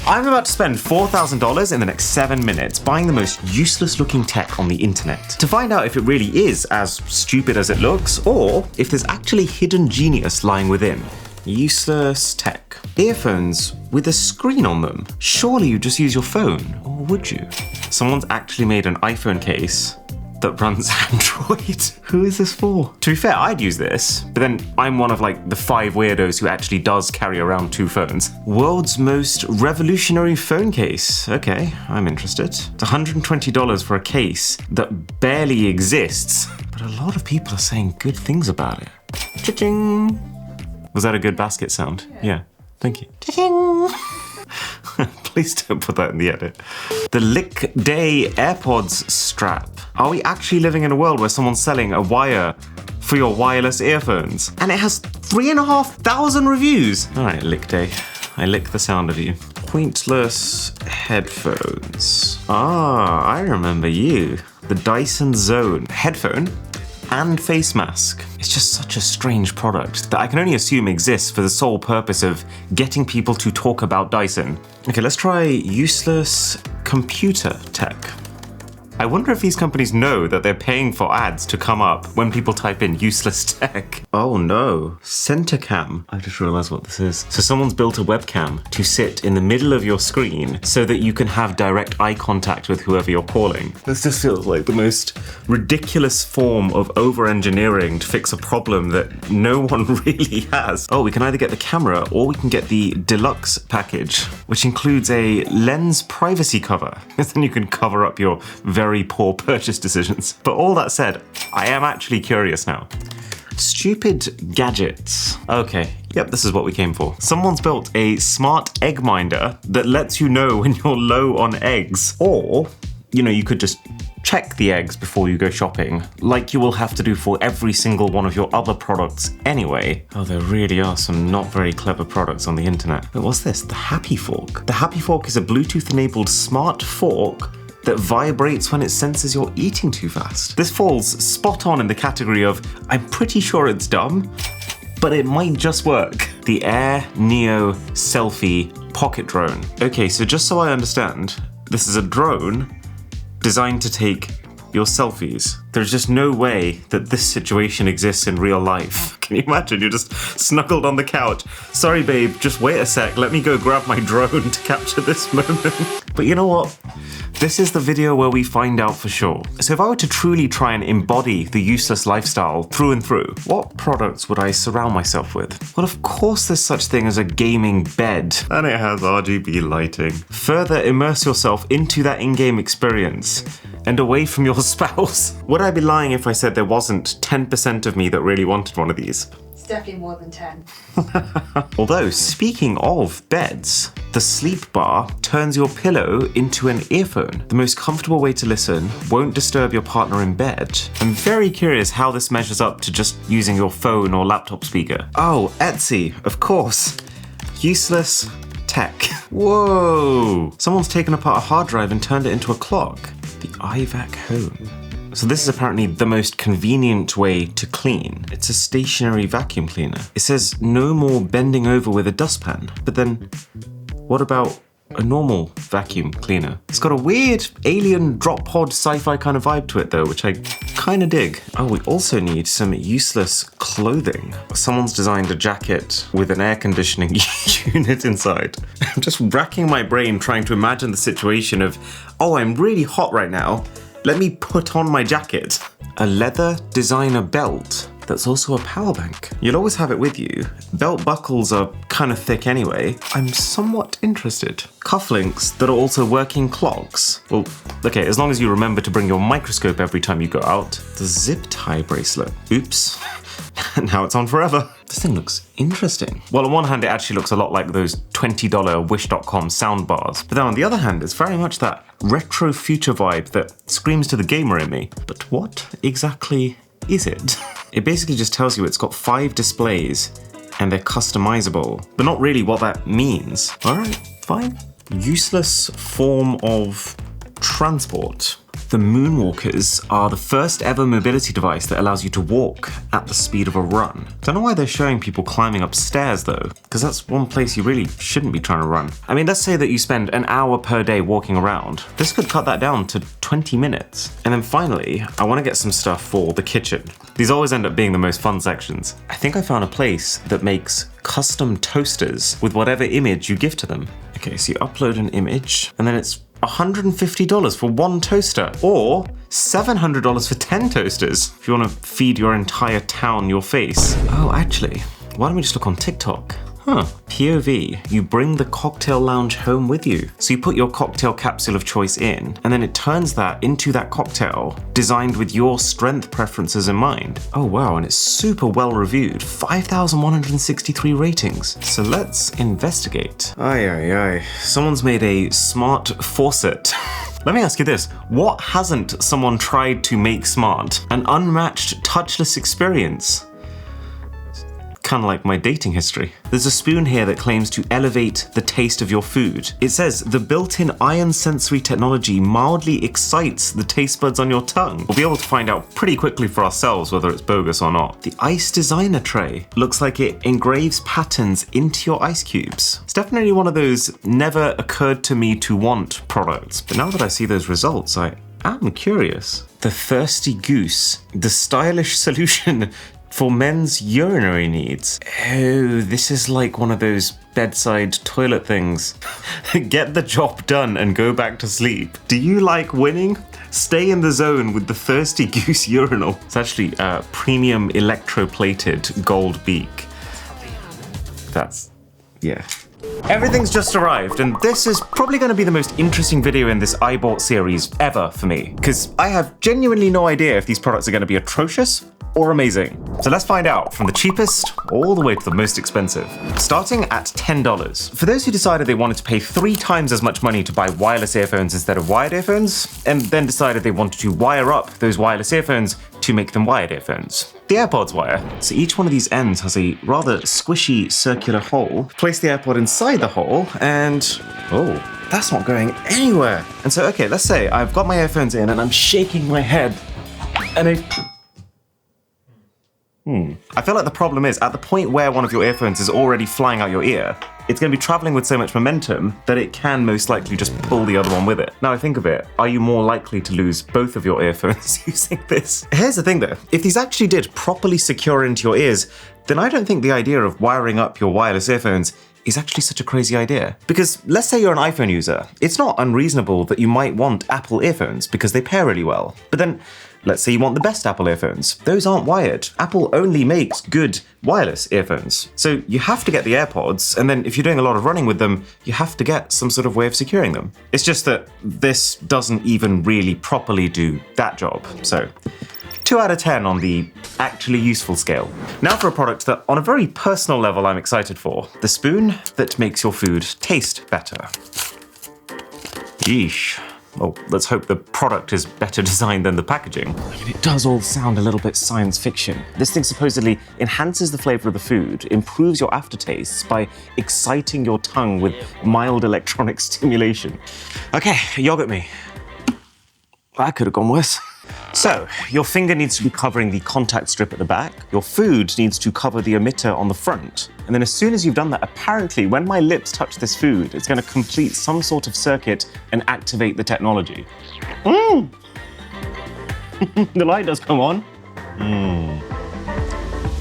I'm about to spend $4,000 in the next 7 minutes buying the most useless looking tech on the internet to find out if it really is as stupid as it looks or if there's actually hidden genius lying within. Useless tech. Earphones with a screen on them. Surely you just use your phone, or would you? Someone's actually made an iPhone case that runs Android. Who is this for? To be fair, I'd use this, but then I'm one of like the 5 weirdos who actually does carry around 2 phones. World's most revolutionary phone case. Okay, I'm interested. It's $120 for a case that barely exists, but a lot of people are saying good things about it. Cha-ching! Was that a good basket sound? Yeah, thank you. Cha-ching! Please don't put that in the edit. The Lick Day AirPods strap. Are we actually living in a world where someone's selling a wire for your wireless earphones? And it has 3,500 reviews. All right, Lick Day. I lick the sound of you. Pointless headphones. Ah, I remember you. The Dyson Zone headphone and face mask. It's just such a strange product that I can only assume exists for the sole purpose of getting people to talk about Dyson. Okay, let's try useless computer tech. I wonder if these companies know that they're paying for ads to come up when people type in useless tech. Oh no, center cam. I just realized what this is. So someone's built a webcam to sit in the middle of your screen so that you can have direct eye contact with whoever you're calling. This just feels like the most ridiculous form of over-engineering to fix a problem that no one really has. Oh, we can either get the camera or we can get the deluxe package, which includes a lens privacy cover. Then you can cover up your very poor purchase decisions. But all that said, I am actually curious now. Stupid gadgets. Okay, yep, this is what we came for. Someone's built a smart egg minder that lets you know when you're low on eggs. Or, you know, you could just check the eggs before you go shopping, like you will have to do for every single one of your other products anyway. Oh, there really are some not very clever products on the internet. But what's this? The Happy Fork. The Happy Fork is a Bluetooth-enabled smart fork that vibrates when it senses you're eating too fast. This falls spot on in the category of, I'm pretty sure it's dumb, but it might just work. The Air Neo Selfie Pocket Drone. Okay, so just so I understand, this is a drone designed to take your selfies. There's just no way that this situation exists in real life. Can you imagine? You're just snuggled on the couch. Sorry, babe, just wait a sec. Let me go grab my drone to capture this moment. But you know what? This is the video where we find out for sure. So if I were to truly try and embody the useless lifestyle through and through, what products would I surround myself with? Well, of course there's such thing as a gaming bed. And it has RGB lighting. Further immerse yourself into that in-game experience and away from your spouse. Would I be lying if I said there wasn't 10% of me that really wanted one of these? It's definitely more than 10. Although, speaking of beds, the Sleep Bar turns your pillow into an earphone. The most comfortable way to listen, won't disturb your partner in bed. I'm very curious how this measures up to just using your phone or laptop speaker. Oh, Etsy, of course. Useless tech. Whoa! Someone's taken apart a hard drive and turned it into a clock. The Ivac Home. So this is apparently the most convenient way to clean. It's a stationary vacuum cleaner. It says no more bending over with a dustpan. But then, what about a normal vacuum cleaner? It's got a weird alien drop pod sci-fi kind of vibe to it though, which I kind of dig. Oh, we also need some useless clothing. Someone's designed a jacket with an air conditioning unit inside. I'm just racking my brain trying to imagine the situation of, oh, I'm really hot right now. Let me put on my jacket. A leather designer belt that's also a power bank. You'll always have it with you. Belt buckles are kind of thick anyway. I'm somewhat interested. Cufflinks that are also working clocks. Well, okay, as long as you remember to bring your microscope every time you go out. The zip tie bracelet. Oops. Now it's on forever. This thing looks interesting. Well, on one hand, it actually looks a lot like those $20 Wish.com sound bars. But then on the other hand, it's very much that retro future vibe that screams to the gamer in me. But what exactly is it? It basically just tells you it's got 5 displays and they're customizable, but not really what that means. All right, fine. Useless form of transport. The Moonwalkers are the first ever mobility device that allows you to walk at the speed of a run. Don't know why they're showing people climbing up stairs though, because that's one place you really shouldn't be trying to run. I mean, let's say that you spend an hour per day walking around. This could cut that down to 20 minutes. And then finally, I want to get some stuff for the kitchen. These always end up being the most fun sections. I think I found a place that makes custom toasters with whatever image you give to them. Okay, so you upload an image and then it's $150 for one toaster, or $700 for 10 toasters if you want to feed your entire town your face. Oh, actually, why don't we just look on TikTok? POV, you bring the cocktail lounge home with you. So you put your cocktail capsule of choice in, and then it turns that into that cocktail designed with your strength preferences in mind. Oh wow, and it's super well reviewed. 5,163 ratings. So let's investigate. Someone's made a smart faucet. Let me ask you this, what hasn't someone tried to make smart? An unmatched touchless experience. Kind of like my dating history. There's a spoon here that claims to elevate the taste of your food. It says the built-in ion sensory technology mildly excites the taste buds on your tongue. We'll be able to find out pretty quickly for ourselves whether it's bogus or not. The ice designer tray looks like it engraves patterns into your ice cubes. It's definitely one of those never occurred to me to want products. But now that I see those results, I'm curious. The Thirsty Goose, the stylish solution for men's urinary needs. Oh, this is like one of those bedside toilet things. Get the job done and go back to sleep. Do you like winning? Stay in the zone with the Thirsty Goose urinal. It's actually a premium electroplated gold beak. Yeah. Everything's just arrived, and this is probably going to be the most interesting video in this I Bought series ever for me, because I have genuinely no idea if these products are going to be atrocious or amazing. So let's find out, from the cheapest all the way to the most expensive. Starting at $10. For those who decided they wanted to pay 3 times as much money to buy wireless earphones instead of wired earphones, and then decided they wanted to wire up those wireless earphones to make them wired earphones. The AirPods wire. So each one of these ends has a rather squishy circular hole. Place the AirPod inside the hole and, oh, that's not going anywhere. And so, okay, let's say I've got my earphones in and I'm shaking my head and I feel like the problem is, at the point where one of your earphones is already flying out your ear, it's going to be traveling with so much momentum that it can most likely just pull the other one with it. Now I think of it, are you more likely to lose both of your earphones using this? Here's the thing though, if these actually did properly secure into your ears, then I don't think the idea of wiring up your wireless earphones is actually such a crazy idea. Because let's say you're an iPhone user, it's not unreasonable that you might want Apple earphones because they pair really well. But then, let's say you want the best Apple earphones. Those aren't wired. Apple only makes good wireless earphones. So you have to get the AirPods, and then if you're doing a lot of running with them, you have to get some sort of way of securing them. It's just that this doesn't even really properly do that job. So 2 out of 10 on the actually useful scale. Now for a product that on a very personal level I'm excited for. The spoon that makes your food taste better. Yeesh. Well, let's hope the product is better designed than the packaging. I mean, it does all sound a little bit science fiction. This thing supposedly enhances the flavor of the food, improves your aftertastes by exciting your tongue with mild electronic stimulation. Okay, yogurt me. That could have gone worse. So, your finger needs to be covering the contact strip at the back, your food needs to cover the emitter on the front, and then as soon as you've done that, apparently when my lips touch this food, it's going to complete some sort of circuit and activate the technology. The light does come on.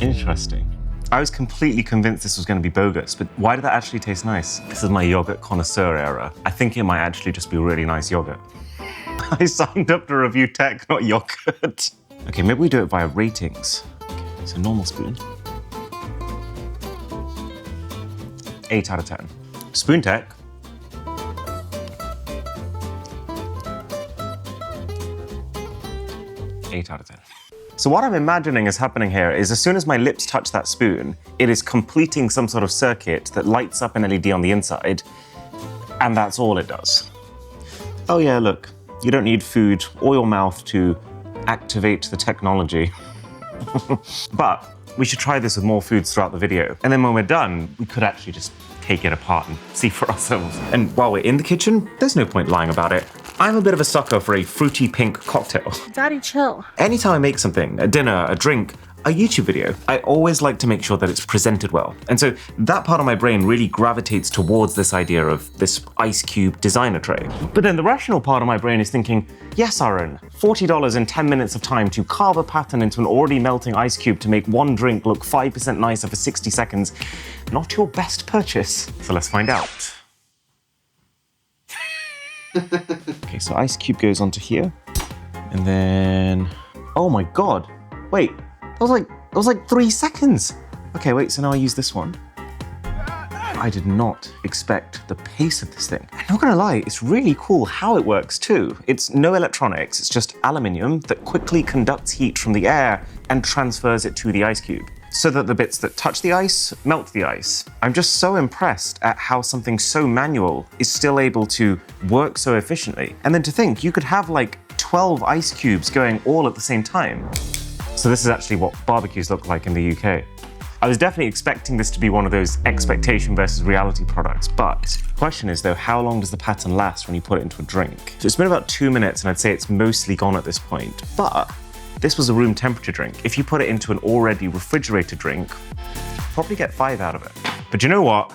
Interesting. I was completely convinced this was going to be bogus, but why did that actually taste nice? This is my yogurt connoisseur era. I think it might actually just be really nice yogurt. I signed up to review tech, not yogurt. Okay, maybe we do it via ratings. Okay, so normal spoon. 8 out of 10. Spoon tech. 8 out of 10. So what I'm imagining is happening here is as soon as my lips touch that spoon, it is completing some sort of circuit that lights up an LED on the inside, and that's all it does. Oh yeah, look. You don't need food or your mouth to activate the technology. But we should try this with more foods throughout the video. And then when we're done, we could actually just take it apart and see for ourselves. And while we're in the kitchen, there's no point lying about it. I'm a bit of a sucker for a fruity pink cocktail. Daddy, chill. Anytime I make something, a dinner, a drink, a YouTube video, I always like to make sure that it's presented well. And so that part of my brain really gravitates towards this idea of this ice cube designer tray. But then the rational part of my brain is thinking, yes, Aaron, $40 and 10 minutes of time to carve a pattern into an already melting ice cube to make one drink look 5% nicer for 60 seconds. Not your best purchase. So let's find out. Okay, so ice cube goes onto here. And then, oh my God, wait. That was like 3 seconds. Okay, wait, so now I use this one. I did not expect the pace of this thing. I'm not gonna lie, it's really cool how it works too. It's no electronics, it's just aluminium that quickly conducts heat from the air and transfers it to the ice cube, so that the bits that touch the ice melt the ice. I'm just so impressed at how something so manual is still able to work so efficiently. And then to think, you could have like 12 ice cubes going all at the same time. So this is actually what barbecues look like in the UK. I was definitely expecting this to be one of those expectation versus reality products, but the question is though, how long does the pattern last when you put it into a drink? So it's been about 2 minutes and I'd say it's mostly gone at this point, but this was a room temperature drink. If you put it into an already refrigerated drink, probably get 5 out of it. But you know what?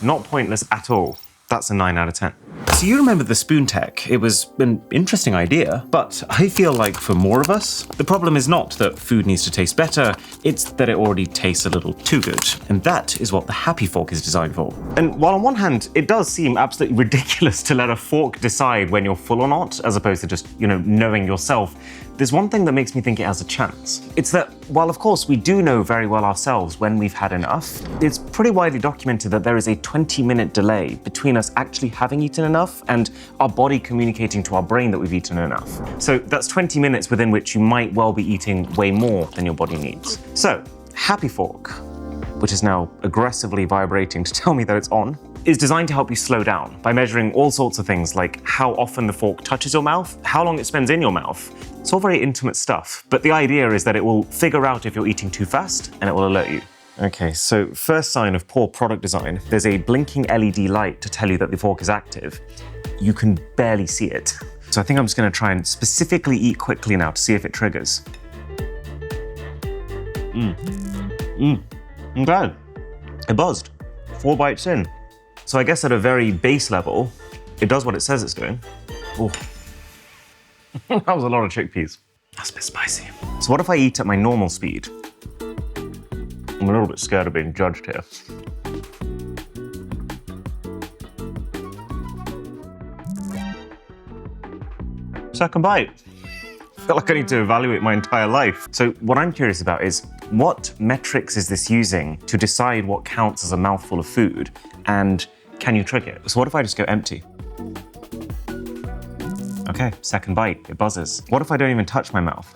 Not pointless at all. That's a 9 out of 10. So you remember the spoon tech. It was an interesting idea, but I feel like for more of us, the problem is not that food needs to taste better, it's that it already tastes a little too good. And that is what the Happy Fork is designed for. And while on one hand, it does seem absolutely ridiculous to let a fork decide when you're full or not, as opposed to just, knowing yourself, there's one thing that makes me think it has a chance. It's that, while of course we do know very well ourselves when we've had enough, it's pretty widely documented that there is a 20-minute delay between us actually having eaten enough and our body communicating to our brain that we've eaten enough. So that's 20 minutes within which you might well be eating way more than your body needs. So, Happy Fork, which is now aggressively vibrating to tell me that it's on, is designed to help you slow down by measuring all sorts of things like how often the fork touches your mouth, how long it spends in your mouth. It's all very intimate stuff, but the idea is that it will figure out if you're eating too fast and it will alert you. Okay, so first sign of poor product design, there's a blinking LED light to tell you that the fork is active. You can barely see it. So I think I'm just gonna try and specifically eat quickly now to see if it triggers. Okay, it buzzed. 4 bites in. So I guess at a very base level, it does what it says it's doing. Oh, that was a lot of chickpeas. That's a bit spicy. So what if I eat at my normal speed? I'm a little bit scared of being judged here. Second bite. I feel like I need to evaluate my entire life. So what I'm curious about is, what metrics is this using to decide what counts as a mouthful of food? And can you trick it? So what if I just go empty? Okay, second bite, it buzzes. What if I don't even touch my mouth?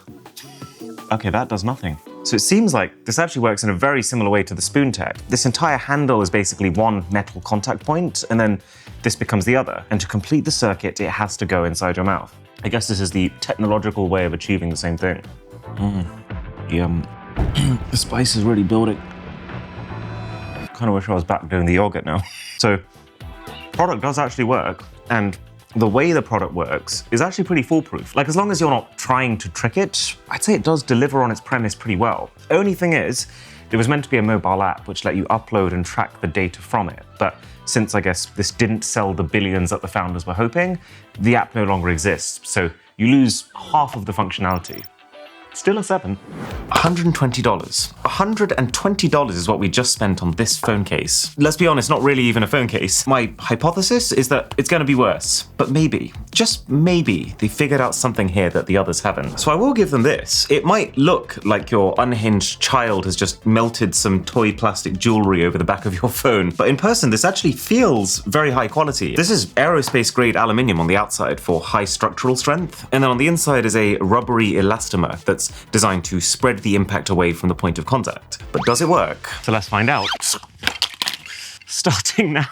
Okay, that does nothing. So it seems like this actually works in a very similar way to the spoon tech. This entire handle is basically one metal contact point, and then this becomes the other. And to complete the circuit, it has to go inside your mouth. I guess this is the technological way of achieving the same thing. Yum. The spice is really building. Kind of wish I was back doing the yogurt now. So, product does actually work, and the way the product works is actually pretty foolproof. Like, as long as you're not trying to trick it, I'd say it does deliver on its premise pretty well. Only thing is, it was meant to be a mobile app which let you upload and track the data from it. But since I guess this didn't sell the billions that the founders were hoping, the app no longer exists. So you lose half of the functionality. Still a 7. $120. $120 is what we just spent on this phone case. Let's be honest, not really even a phone case. My hypothesis is that it's going to be worse, but maybe, just maybe, they figured out something here that the others haven't. So I will give them this. It might look like your unhinged child has just melted some toy plastic jewelry over the back of your phone, but in person, this actually feels very high quality. This is aerospace grade aluminium on the outside for high structural strength, and then on the inside is a rubbery elastomer that's designed to spread the impact away from the point of contact. But does it work? So let's find out. Starting now.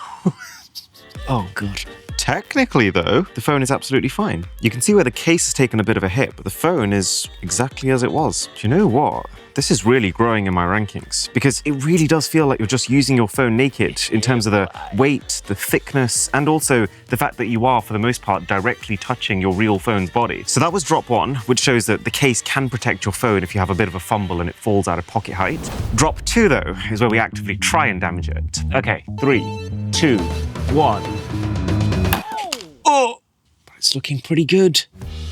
Oh God. Technically though, the phone is absolutely fine. You can see where the case has taken a bit of a hit, but the phone is exactly as it was. Do you know what? This is really growing in my rankings because it really does feel like you're just using your phone naked in terms of the weight, the thickness, and also the fact that you are, for the most part, directly touching your real phone's body. So that was drop 1, which shows that the case can protect your phone if you have a bit of a fumble and it falls out of pocket height. Drop 2, though, is where we actively try and damage it. Okay, 3, 2, 1. Oh! It's looking pretty good.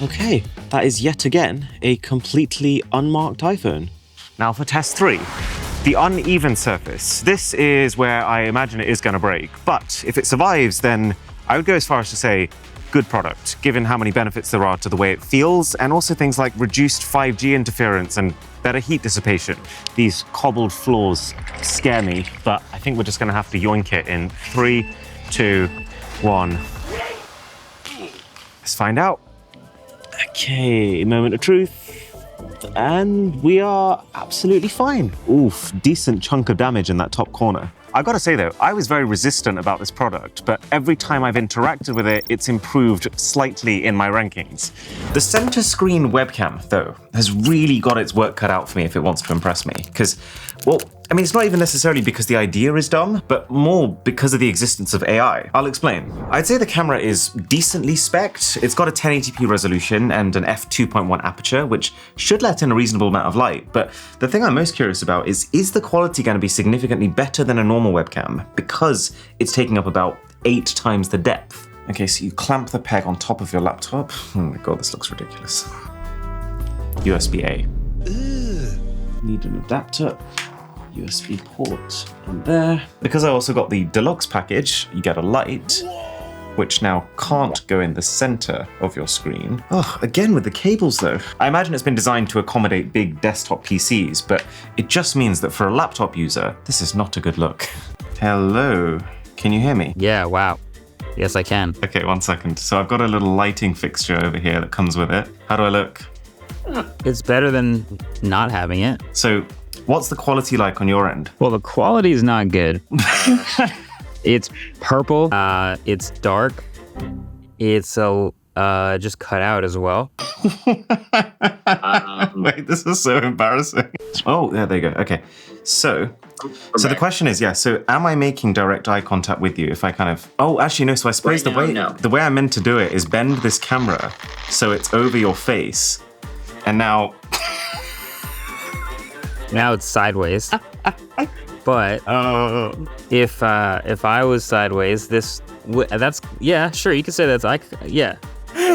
Okay, that is yet again a completely unmarked iPhone. Now for test 3, the uneven surface. This is where I imagine it is going to break, but if it survives, then I would go as far as to say good product, given how many benefits there are to the way it feels, and also things like reduced 5G interference and better heat dissipation. These cobbled floors scare me, but I think we're just going to have to yoink it in 3, 2, 1. Let's find out. Okay, moment of truth. And we are absolutely fine. Oof, decent chunk of damage in that top corner. I've got to say though, I was very resistant about this product, but every time I've interacted with it, it's improved slightly in my rankings. The center screen webcam, though, has really got its work cut out for me if it wants to impress me. Because, well, I mean, it's not even necessarily because the idea is dumb, but more because of the existence of AI. I'll explain. I'd say the camera is decently spec'd. It's got a 1080p resolution and an f2.1 aperture, which should let in a reasonable amount of light. But the thing I'm most curious about is the quality going to be significantly better than a normal webcam? Because it's taking up about 8 times the depth. Okay, so you clamp the peg on top of your laptop. Oh my God, this looks ridiculous. USB-A. Need an adapter. USB port in there. Because I also got the deluxe package, you get a light, which now can't go in the center of your screen. Oh, again with the cables though. I imagine it's been designed to accommodate big desktop PCs, but it just means that for a laptop user, this is not a good look. Hello, can you hear me? Yeah, wow. Yes, I can. Okay, 1 second. So I've got a little lighting fixture over here that comes with it. How do I look? It's better than not having it. So what's the quality like on your end? Well, the quality is not good. It's purple. It's dark. It's just cut out as well. Wait, this is so embarrassing. Oh, yeah, there you go. Okay, so the question is, so am I making direct eye contact with you if I kind of? Oh, actually no. So I suppose the way I meant to do it is bend this camera so it's over your face, and now. Now it's sideways. But if I was sideways, that's sure, you could say that's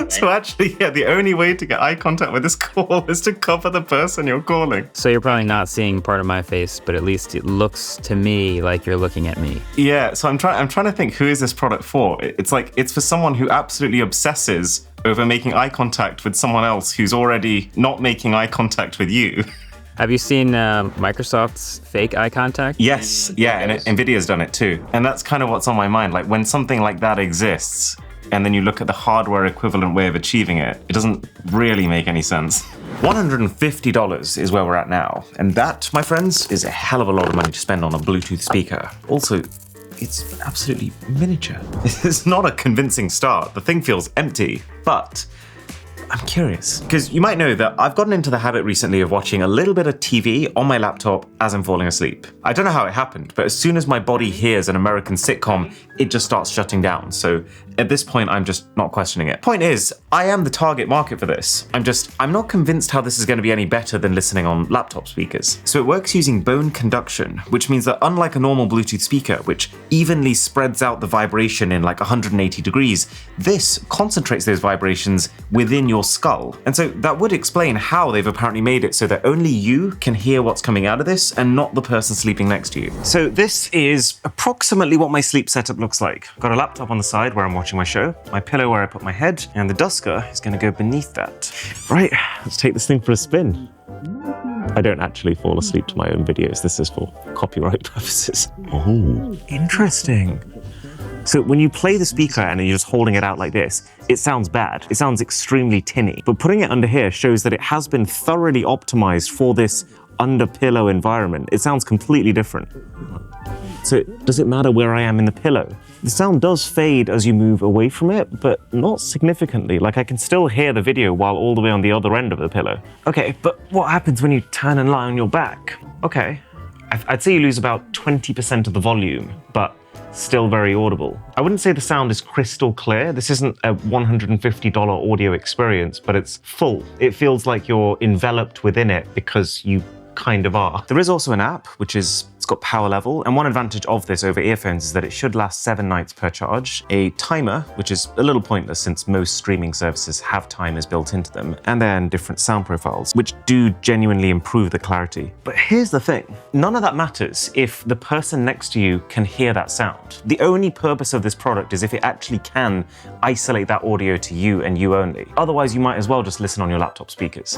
So actually, the only way to get eye contact with this call is to cover the person you're calling. So you're probably not seeing part of my face, but at least it looks to me like you're looking at me. Yeah, so I'm trying to think, who is this product for? It's like, it's for someone who absolutely obsesses over making eye contact with someone else who's already not making eye contact with you. Have you seen Microsoft's fake eye contact? Yes, and NVIDIA's done it too. And that's kind of what's on my mind. Like when something like that exists, and then you look at the hardware equivalent way of achieving it, it doesn't really make any sense. $150 is where we're at now. And that, my friends, is a hell of a lot of money to spend on a Bluetooth speaker. Also, it's absolutely miniature. It's not a convincing start. The thing feels empty, but I'm curious, because you might know that I've gotten into the habit recently of watching a little bit of TV on my laptop as I'm falling asleep. I don't know how it happened, but as soon as my body hears an American sitcom, it just starts shutting down. So at this point, I'm just not questioning it. Point is, I am the target market for this. I'm not convinced how this is going to be any better than listening on laptop speakers. So it works using bone conduction, which means that unlike a normal Bluetooth speaker, which evenly spreads out the vibration in like 180 degrees, this concentrates those vibrations within your skull. And so that would explain how they've apparently made it so that only you can hear what's coming out of this and not the person sleeping next to you. So this is approximately what my sleep setup looks like. I've got a laptop on the side where I'm watching my show, my pillow where I put my head, and the dusker is going to go beneath that. Right, let's take this thing for a spin. I don't actually fall asleep to my own videos. This is for copyright purposes. Oh, interesting. So when you play the speaker and you're just holding it out like this, it sounds bad. It sounds extremely tinny. But putting it under here shows that it has been thoroughly optimized for this under pillow environment. It sounds completely different. So does it matter where I am in the pillow? The sound does fade as you move away from it, but not significantly. Like I can still hear the video while all the way on the other end of the pillow. Okay, but what happens when you turn and lie on your back? Okay, I'd say you lose about 20% of the volume, but still very audible. I wouldn't say the sound is crystal clear. This isn't a $150 audio experience, but it's full. It feels like you're enveloped within it because you kind of are. There is also an app, which is, it's got power level, and one advantage of this over earphones is that it should last 7 nights per charge, a timer, which is a little pointless since most streaming services have timers built into them, and then different sound profiles, which do genuinely improve the clarity. But here's the thing, none of that matters if the person next to you can hear that sound. The only purpose of this product is if it actually can isolate that audio to you and you only. Otherwise, you might as well just listen on your laptop speakers.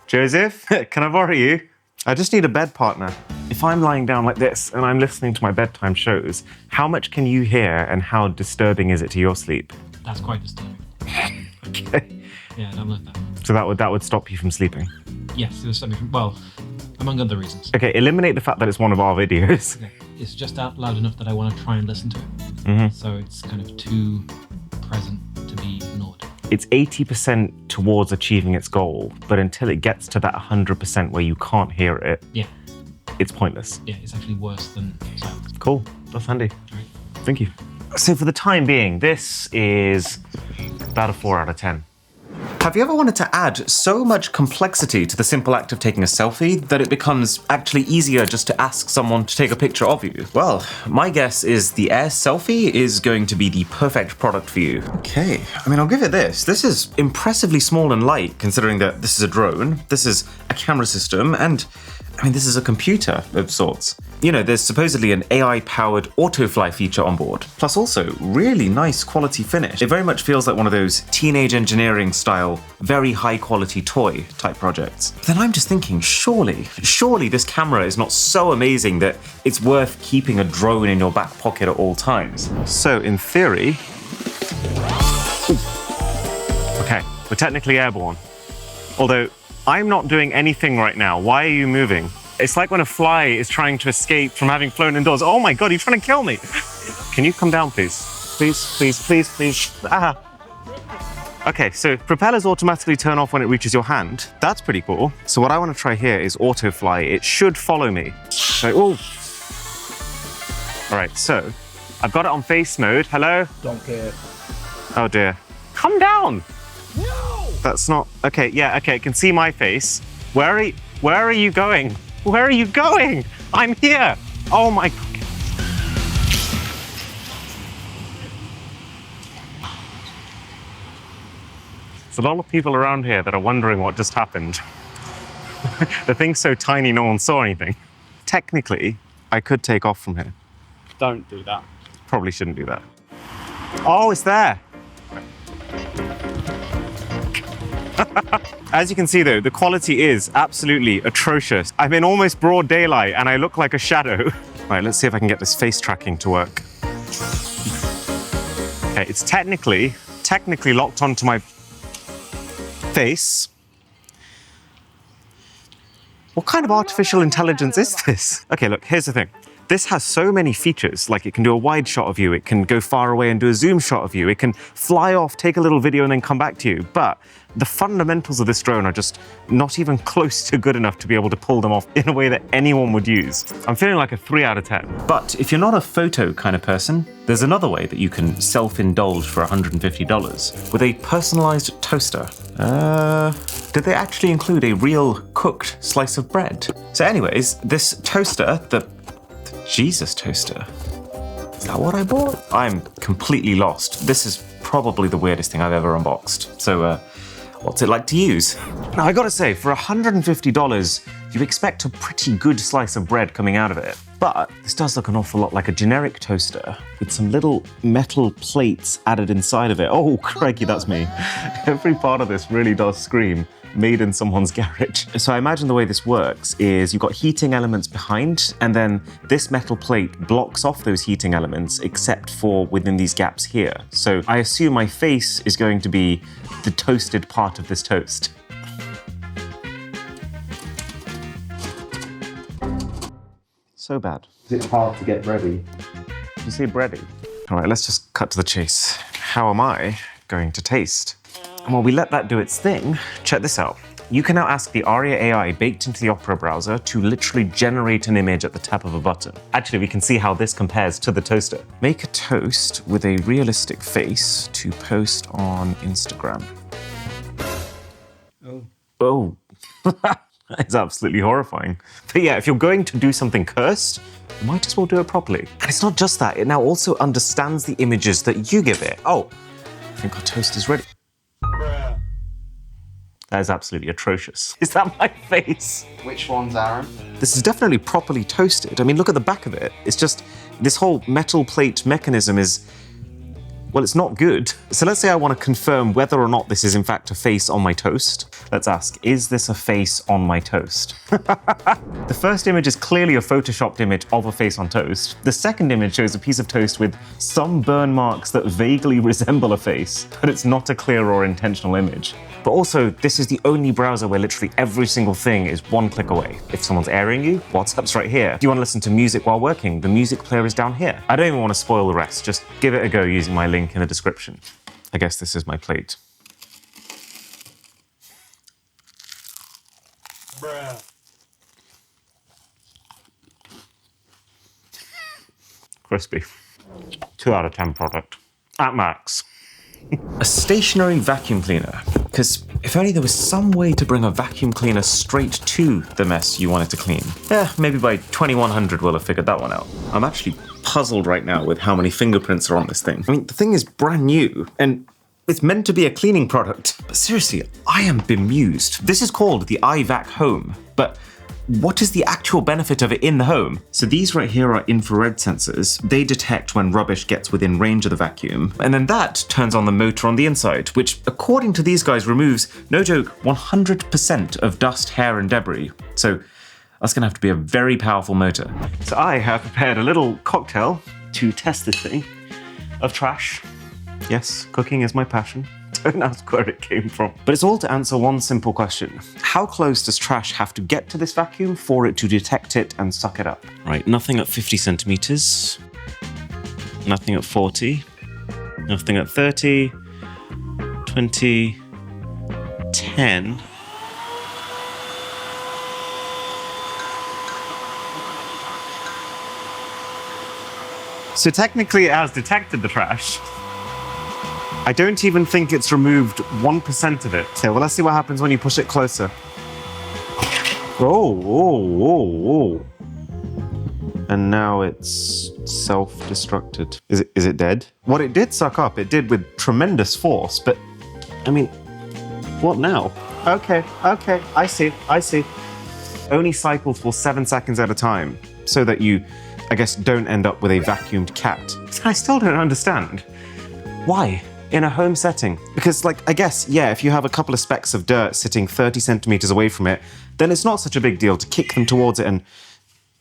Joseph, can I borrow you? I just need a bed partner. If I'm lying down like this and I'm listening to my bedtime shows, how much can you hear and how disturbing is it to your sleep? That's quite disturbing. Okay. Yeah, don't like that. So that would stop you from sleeping? Yes, it was something, well, among other reasons. Okay, eliminate the fact that it's one of our videos. Okay. It's just out loud enough that I want to try and listen to it. So it's kind of too present to be ignored. It's 80% towards achieving its goal, but until it gets to that 100% where you can't hear it, Yeah. it's pointless. Yeah, it's actually worse than silence. Cool, that's handy. Right. Thank you. So for the time being, this is about a 4 out of 10. Have you ever wanted to add so much complexity to the simple act of taking a selfie that it becomes actually easier just to ask someone to take a picture of you? Well, my guess is the Air Selfie is going to be the perfect product for you. Okay, I mean, I'll give it this. This is impressively small and light, considering that this is a drone, this is a camera system, and I mean, this is a computer of sorts. You know, there's supposedly an AI-powered autofly feature on board, plus also really nice quality finish. It very much feels like one of those teenage engineering style, very high quality toy type projects. Then I'm just thinking, surely this camera is not so amazing that it's worth keeping a drone in your back pocket at all times. So in theory, okay, we're technically airborne. Although, I'm not doing anything right now. Why are you moving? It's like when a fly is trying to escape from having flown indoors. Oh my God, you're trying to kill me. Can you come down, please? Please, please, please, please. Ah. Okay, so propellers automatically turn off when it reaches your hand. That's pretty cool. So what I want to try here is autofly. It should follow me. So, oh. All right, so I've got it on face mode. Hello? Don't care. Oh dear. Come down. No! That's not, okay, yeah, okay, it can see my face. Where are you going? Where are you going? I'm here. Oh my God. There's a lot of people around here that are wondering what just happened. The thing's so tiny no one saw anything. Technically, I could take off from here. Don't do that. Probably shouldn't do that. Oh, it's there. As you can see though, the quality is absolutely atrocious. I'm in almost broad daylight and I look like a shadow. Right, let's see if I can get this face tracking to work. Okay, it's technically locked onto my face. What kind of artificial intelligence is this? Okay, look, here's the thing. This has so many features, like it can do a wide shot of you, it can go far away and do a zoom shot of you, it can fly off, take a little video and then come back to you. But the fundamentals of this drone are just not even close to good enough to be able to pull them off in a way that anyone would use. I'm feeling like a 3 out of 10. But if you're not a photo kind of person, there's another way that you can self-indulge for $150 with a personalized toaster. Did they actually include a real cooked slice of bread? So anyways, this toaster, the Jesus toaster. Is that what I bought? I'm completely lost. This is probably the weirdest thing I've ever unboxed. So, what's it like to use? Now, I gotta say, for $150, you expect a pretty good slice of bread coming out of it. But this does look an awful lot like a generic toaster with some little metal plates added inside of it. Oh, crikey, that's me. Every part of this really does scream made in someone's garage. So I imagine the way this works is you've got heating elements behind, and then this metal plate blocks off those heating elements except for within these gaps here. So I assume my face is going to be the toasted part of this toast. So bad. It's hard to get ready. Did you say bready? All right, let's just cut to the chase. How am I going to taste? And while we let that do its thing, check this out. You can now ask the Aria AI baked into the Opera browser to literally generate an image at the tap of a button. Actually, we can see how this compares to the toaster. Make a toast with a realistic face to post on Instagram. Oh. It's absolutely horrifying. But yeah, if you're going to do something cursed, you might as well do it properly. And it's not just that, it now also understands the images that you give it. Oh, I think our toast is ready. That is absolutely atrocious. Is that my face? Which one's Aaron? This is definitely properly toasted. I mean, look at the back of it. It's just, this whole metal plate mechanism is, well, it's not good. So let's say I want to confirm whether or not this is in fact a face on my toast. Let's ask, is this a face on my toast? The first image is clearly a photoshopped image of a face on toast. The second image shows a piece of toast with some burn marks that vaguely resemble a face, but it's not a clear or intentional image. But also, this is the only browser where literally every single thing is one click away. If someone's airing you, WhatsApp's right here. If you want to listen to music while working, the music player is down here. I don't even want to spoil the rest, just give it a go using my link in the description. I guess this is my plate. Crispy. 2 out of 10 product. At max. A stationary vacuum cleaner. Because if only there was some way to bring a vacuum cleaner straight to the mess you wanted to clean. Yeah, maybe by 2100 we'll have figured that one out. I'm actually puzzled right now with how many fingerprints are on this thing. I mean, the thing is brand new, and it's meant to be a cleaning product. But seriously, I am bemused. This is called the Ivac Home, but what is the actual benefit of it in the home? So these right here are infrared sensors. They detect when rubbish gets within range of the vacuum. And then that turns on the motor on the inside, which according to these guys removes, no joke, 100% of dust, hair, and debris. So that's gonna have to be a very powerful motor. So I have prepared a little cocktail to test this thing of trash. Yes, cooking is my passion. Don't ask where it came from. But it's all to answer one simple question. How close does trash have to get to this vacuum for it to detect it and suck it up? Right, nothing at 50 centimeters. Nothing at 40. Nothing at 30. 20. 10. So technically it has detected the trash. I don't even think it's removed 1% of it. Okay, well, let's see what happens when you push it closer. Oh. And now it's self-destructed. Is it dead? What it did suck up, it did with tremendous force, but I mean, what now? Okay, I see. Only cycles for 7 seconds at a time, so that you, I guess, don't end up with a vacuumed cat. I still don't understand. Why? In a home setting? Because, like, I guess, yeah, if you have a couple of specks of dirt sitting 30 centimeters away from it, then it's not such a big deal to kick them towards it and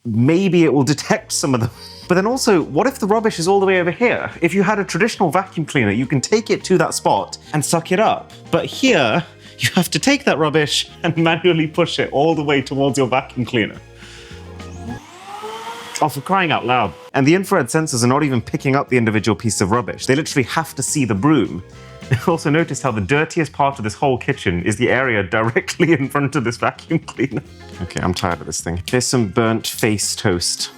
maybe it will detect some of them. But then also, what if the rubbish is all the way over here? If you had a traditional vacuum cleaner, you can take it to that spot and suck it up. But here, you have to take that rubbish and manually push it all the way towards your vacuum cleaner. Oh, for crying out loud. And the infrared sensors are not even picking up the individual piece of rubbish. They literally have to see the broom. I've also noticed how the dirtiest part of this whole kitchen is the area directly in front of this vacuum cleaner. Okay, I'm tired of this thing. Here's some burnt face toast.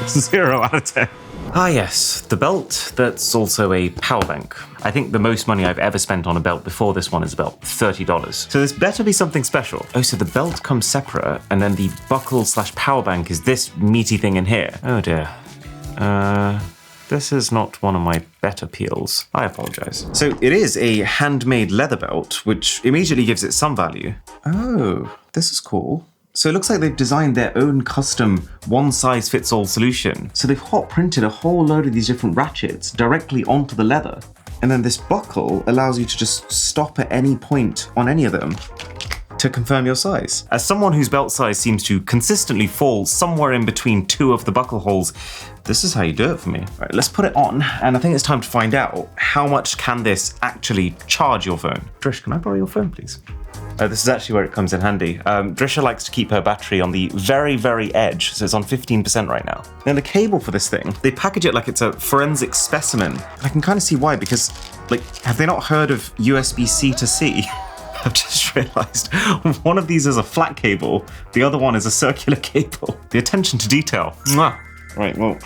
0 out of 10. Ah yes, the belt that's also a power bank. I think the most money I've ever spent on a belt before this one is about $30. So this better be something special. Oh, so the belt comes separate, and then the buckle/power bank is this meaty thing in here. Oh dear. This is not one of my better peels. I apologize. So it is a handmade leather belt, which immediately gives it some value. Oh, this is cool. So it looks like they've designed their own custom one-size-fits-all solution. So they've hot printed a whole load of these different ratchets directly onto the leather. And then this buckle allows you to just stop at any point on any of them to confirm your size. As someone whose belt size seems to consistently fall somewhere in between 2 of the buckle holes, this is how you do it for me. All right, let's put it on, and I think it's time to find out how much can this actually charge your phone. Drish, can I borrow your phone, please? This is actually where it comes in handy. Drisha likes to keep her battery on the very, very edge, so it's on 15% right now. Now the cable for this thing, they package it like it's a forensic specimen. I can kind of see why, because, like, have they not heard of USB-C to C? I've just realized one of these is a flat cable, the other one is a circular cable. The attention to detail. Mwah. Right, well.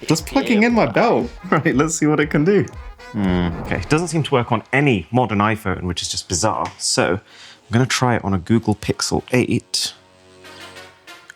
Just plugging in my belt. Right, let's see what it can do. Okay, it doesn't seem to work on any modern iPhone, which is just bizarre. So I'm going to try it on a Google Pixel 8.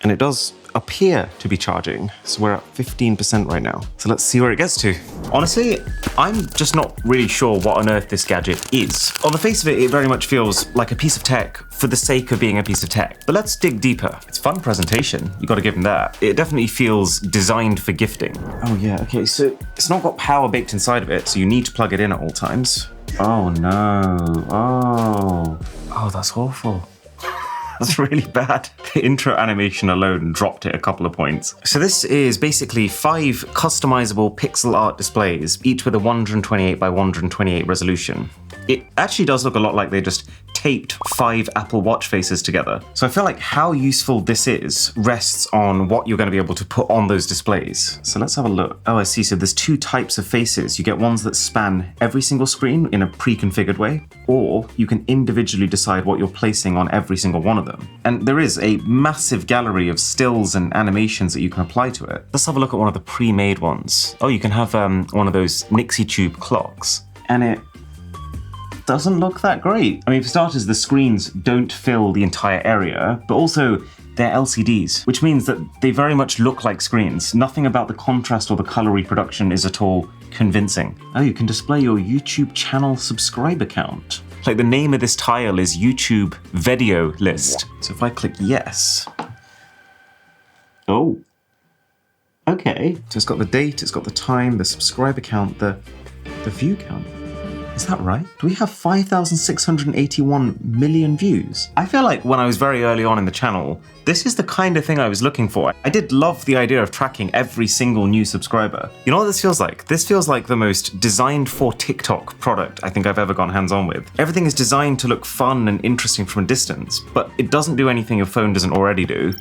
And it does appear to be charging. So we're at 15% right now. So let's see where it gets to. Honestly, I'm just not really sure what on earth this gadget is. On the face of it, it very much feels like a piece of tech for the sake of being a piece of tech. But let's dig deeper. It's fun presentation, you gotta give them that. It definitely feels designed for gifting. Oh yeah, okay, so it's not got power baked inside of it, so you need to plug it in at all times. Oh no, oh, that's awful. That's really bad. The intro animation alone dropped it a couple of points. So this is basically 5 customizable pixel art displays, each with a 128 by 128 resolution. It actually does look a lot like they just taped 5 Apple Watch faces together. So I feel like how useful this is rests on what you're going to be able to put on those displays. So let's have a look. Oh, I see. So there's 2 types of faces. You get ones that span every single screen in a pre-configured way, or you can individually decide what you're placing on every single one of them. And there is a massive gallery of stills and animations that you can apply to it. Let's have a look at one of the pre-made ones. Oh, you can have one of those Nixie tube clocks. And it doesn't look that great. I mean, for starters, the screens don't fill the entire area, but also they're LCDs, which means that they very much look like screens. Nothing about the contrast or the color reproduction is at all convincing. Oh, you can display your YouTube channel subscriber count. Like the name of this tile is YouTube video list. So if I click yes. Oh, okay. So it's got the date, it's got the time, the subscriber count, the view count. Is that right? Do we have 5,681 million views? I feel like when I was very early on in the channel, this is the kind of thing I was looking for. I did love the idea of tracking every single new subscriber. You know what this feels like? This feels like the most designed for TikTok product I think I've ever gone hands-on with. Everything is designed to look fun and interesting from a distance, but it doesn't do anything your phone doesn't already do.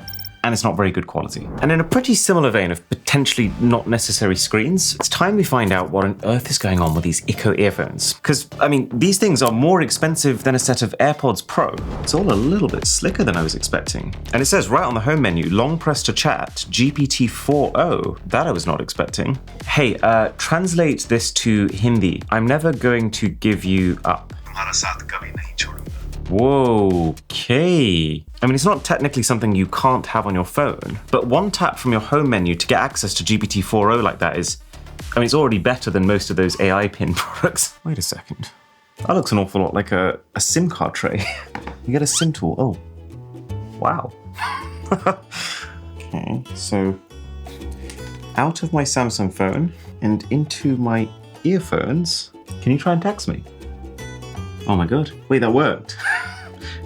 And it's not very good quality. And in a pretty similar vein of potentially not necessary screens, it's time we find out what on earth is going on with these Echo earphones. Because, I mean, these things are more expensive than a set of AirPods Pro. It's all a little bit slicker than I was expecting. And it says right on the home menu, long press to chat, GPT-4o. That I was not expecting. Hey, translate this to Hindi. I'm never going to give you up. Whoa, okay. I mean, it's not technically something you can't have on your phone, but one tap from your home menu to get access to GPT-4o like that is, I mean, it's already better than most of those AI pin products. Wait a second. That looks an awful lot like a SIM card tray. You get a SIM tool. Oh, wow. Okay, so out of my Samsung phone and into my earphones. Can you try and text me? Oh my God, wait, that worked.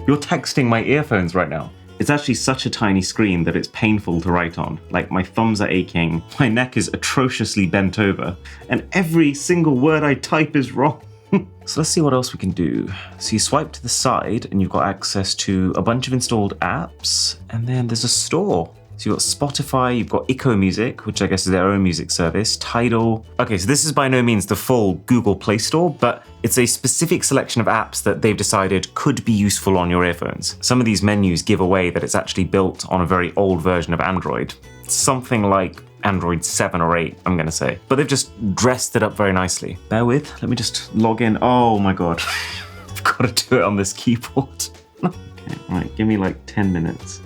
You're texting my earphones right now. It's actually such a tiny screen that it's painful to write on. Like, my thumbs are aching, my neck is atrociously bent over, and every single word I type is wrong. So let's see what else we can do. So you swipe to the side and you've got access to a bunch of installed apps, and then there's a store. So you've got Spotify, you've got Echo Music, which I guess is their own music service, Tidal. Okay, so this is by no means the full Google Play Store, but it's a specific selection of apps that they've decided could be useful on your earphones. Some of these menus give away that it's actually built on a very old version of Android. Something like Android 7 or 8, I'm gonna say. But they've just dressed it up very nicely. Bear with, let me just log in. Oh my God, I've got to do it on this keyboard. Okay, right, give me like 10 minutes.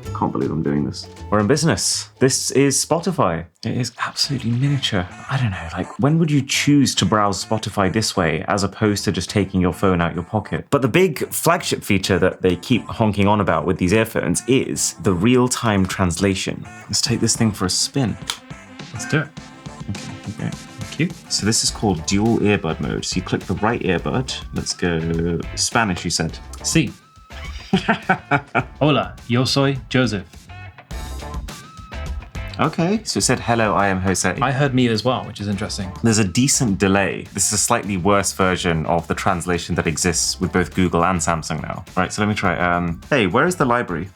I can't believe I'm doing this. We're in business. This is Spotify. It is absolutely miniature. I don't know, like, when would you choose to browse Spotify this way as opposed to just taking your phone out your pocket? But the big flagship feature that they keep honking on about with these earphones is the real-time translation. Let's take this thing for a spin. Let's do it. Okay. Thank you. So this is called dual earbud mode. So you click the right earbud. Let's go Spanish, you said. Sí. Hola, yo soy Joseph. Okay, so it said, hello, I am Jose. I heard me as well, which is interesting. There's a decent delay. This is a slightly worse version of the translation that exists with both Google and Samsung now. Right, so let me try. Hey, where is the library?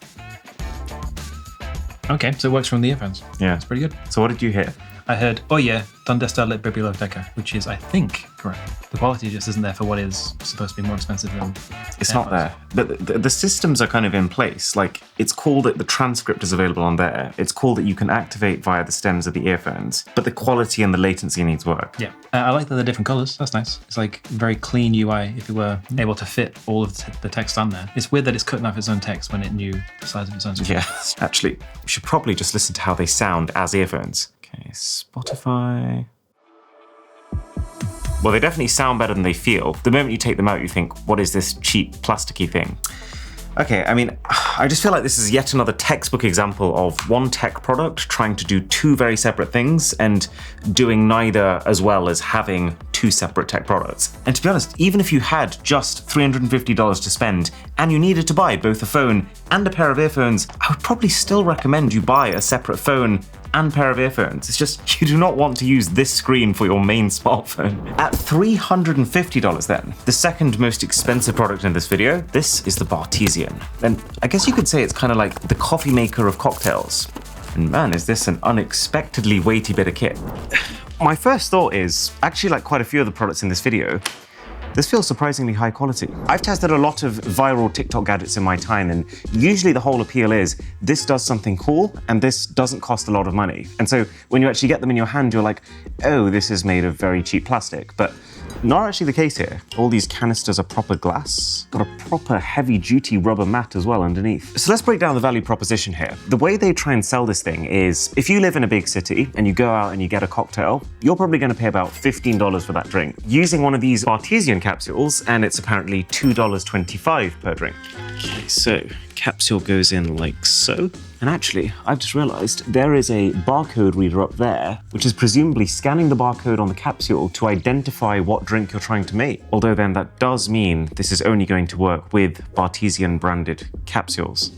Okay, so it works from the earphones. Yeah. It's pretty good. So what did you hear? I heard, oye, donde está la biblioteca, which is, I think, correct. The quality just isn't there for what is supposed to be more expensive than It's not there. But the systems are kind of in place. Like, it's cool that the transcript is available on there. It's cool that you can activate via the stems of the earphones. But the quality and the latency needs work. Yeah, I like that they're different colors. That's nice. It's like very clean UI if it were able to fit all of the text on there. It's weird that it's cutting off its own text when it knew the size of its own screen. Yeah, actually, we should probably just listen to how they sound as earphones. Okay, Spotify. Well, they definitely sound better than they feel. The moment you take them out, you think, what is this cheap plasticky thing? Okay, I mean, I just feel like this is yet another textbook example of one tech product trying to do two very separate things and doing neither as well as having two separate tech products. And to be honest, even if you had just $350 to spend and you needed to buy both a phone and a pair of earphones, I would probably still recommend you buy a separate phone and pair of earphones. It's just, you do not want to use this screen for your main smartphone. At $350 then, the second most expensive product in this video, this is the Bartesian. And I guess you could say it's kind of like the coffee maker of cocktails. And man, is this an unexpectedly weighty bit of kit. My first thought is, actually like quite a few of the products in this video, this feels surprisingly high quality. I've tested a lot of viral TikTok gadgets in my time, and usually the whole appeal is this does something cool and this doesn't cost a lot of money. And so when you actually get them in your hand, you're like, oh, this is made of very cheap plastic. But not actually the case here. All these canisters are proper glass. Got a proper heavy-duty rubber mat as well underneath. So let's break down the value proposition here. The way they try and sell this thing is, if you live in a big city and you go out and you get a cocktail, you're probably going to pay about $15 for that drink. Using one of these Bartesian capsules, and it's apparently $2.25 per drink. Okay, so capsule goes in like so. And actually, I've just realized there is a barcode reader up there, which is presumably scanning the barcode on the capsule to identify what drink you're trying to make. Although then that does mean this is only going to work with Bartesian branded capsules.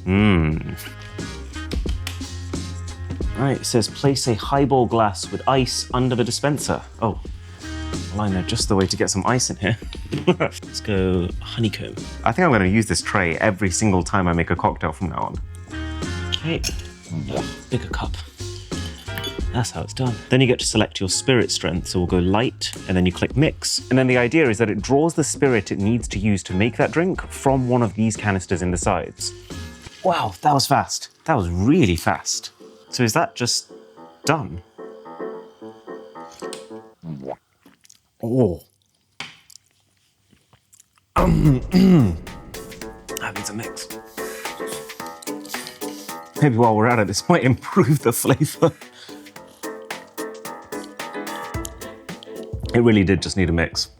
Right, it says place a highball glass with ice under the dispenser. Oh, well, I know just the way to get some ice in here. Let's go honeycomb. I think I'm going to use this tray every single time I make a cocktail from now on. Okay, bigger cup. That's how it's done. Then you get to select your spirit strength. So we'll go light, and then you click mix. And then the idea is that it draws the spirit it needs to use to make that drink from one of these canisters in the sides. Wow, that was fast. That was really fast. So is that just done? Oh. That needs a mix. Maybe while we're at it, this might improve the flavor. It really did just need a mix.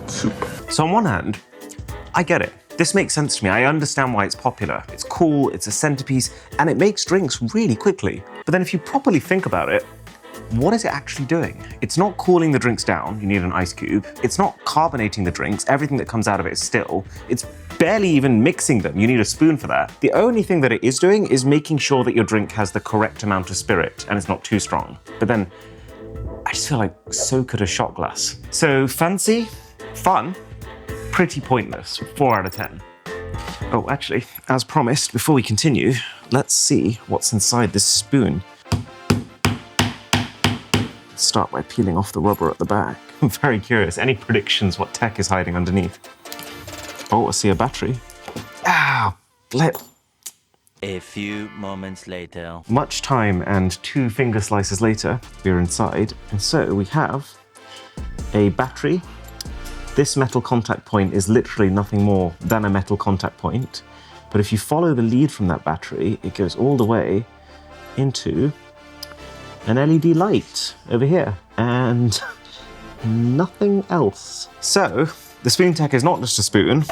So on one hand, I get it. This makes sense to me. I understand why it's popular. It's cool, it's a centerpiece, and it makes drinks really quickly. But then if you properly think about it, what is it actually doing? It's not cooling the drinks down, you need an ice cube. It's not carbonating the drinks, everything that comes out of it is still. It's barely even mixing them, you need a spoon for that. The only thing that it is doing is making sure that your drink has the correct amount of spirit and it's not too strong. But then, I just feel like so could a shot glass. So fancy, fun, pretty pointless, 4 out of 10. Oh, actually, as promised, before we continue, let's see what's inside this spoon. Let's start by peeling off the rubber at the back. I'm very curious. Any predictions what tech is hiding underneath? Oh, I see a battery. Ah, blip. A few moments later. Much time and 2 finger slices later, we're inside. And so we have a battery. This metal contact point is literally nothing more than a metal contact point. But if you follow the lead from that battery, it goes all the way into an LED light over here, and nothing else. So, the spoon tech is not just a spoon,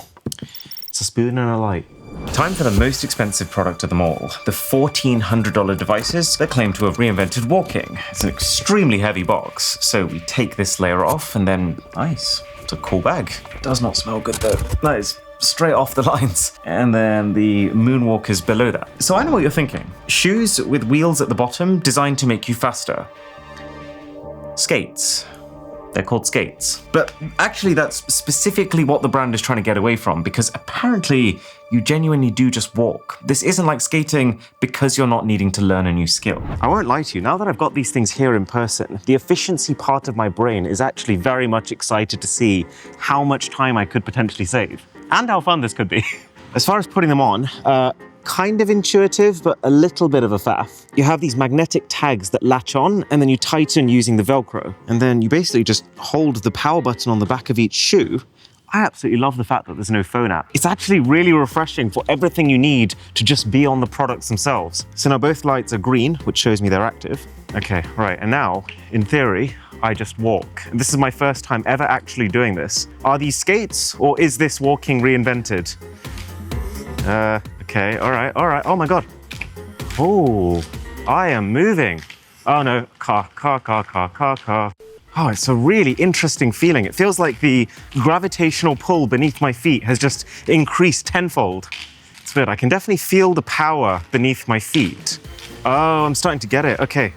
it's a spoon and a light. Time for the most expensive product of them all, the $1,400 devices that claim to have reinvented walking. It's an extremely heavy box, so we take this layer off and then nice. It's a cool bag. It does not smell good though. That is straight off the lines. And then the moonwalkers below that. So I know what you're thinking. Shoes with wheels at the bottom designed to make you faster. Skates. They're called skates. But actually that's specifically what the brand is trying to get away from, because apparently you genuinely do just walk. This isn't like skating because you're not needing to learn a new skill. I won't lie to you, now that I've got these things here in person, the efficiency part of my brain is actually very much excited to see how much time I could potentially save and how fun this could be. As far as putting them on, kind of intuitive, but a little bit of a faff. You have these magnetic tags that latch on, and then you tighten using the Velcro. And then you basically just hold the power button on the back of each shoe. I absolutely love the fact that there's no phone app. It's actually really refreshing for everything you need to just be on the products themselves. So now both lights are green, which shows me they're active. Okay, right, and now, in theory, I just walk. And this is my first time ever actually doing this. Are these skates, or is this walking reinvented? Okay, all right. Oh my God. Oh, I am moving. Oh no, car. Oh, it's a really interesting feeling. It feels like the gravitational pull beneath my feet has just increased tenfold. It's weird, I can definitely feel the power beneath my feet. Oh, I'm starting to get it, okay.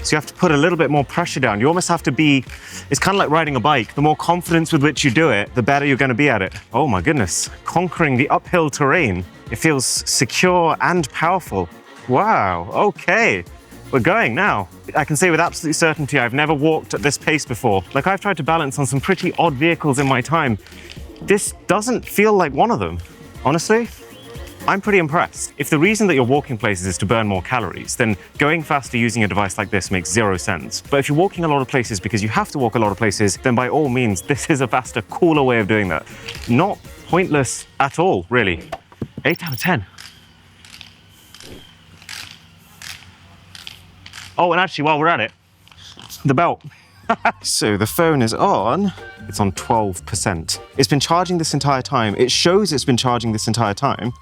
So you have to put a little bit more pressure down. You almost have to be, it's kind of like riding a bike. The more confidence with which you do it, the better you're gonna be at it. Oh my goodness, conquering the uphill terrain. It feels secure and powerful. Wow, okay, we're going now. I can say with absolute certainty I've never walked at this pace before. Like, I've tried to balance on some pretty odd vehicles in my time. This doesn't feel like one of them, honestly. I'm pretty impressed. If the reason that you're walking places is to burn more calories, then going faster using a device like this makes zero sense. But if you're walking a lot of places because you have to walk a lot of places, then by all means, this is a faster, cooler way of doing that. Not pointless at all, really. 8 out of 10. Oh, and actually, while we're at it, the belt. So the phone is on. It's on 12%. It's been charging this entire time. It shows it's been charging this entire time,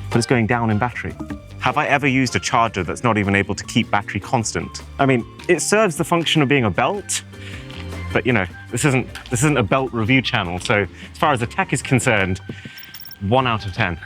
but it's going down in battery. Have I ever used a charger that's not even able to keep battery constant? I mean, it serves the function of being a belt, but you know, this isn't a belt review channel. So as far as the tech is concerned, 1 out of 10.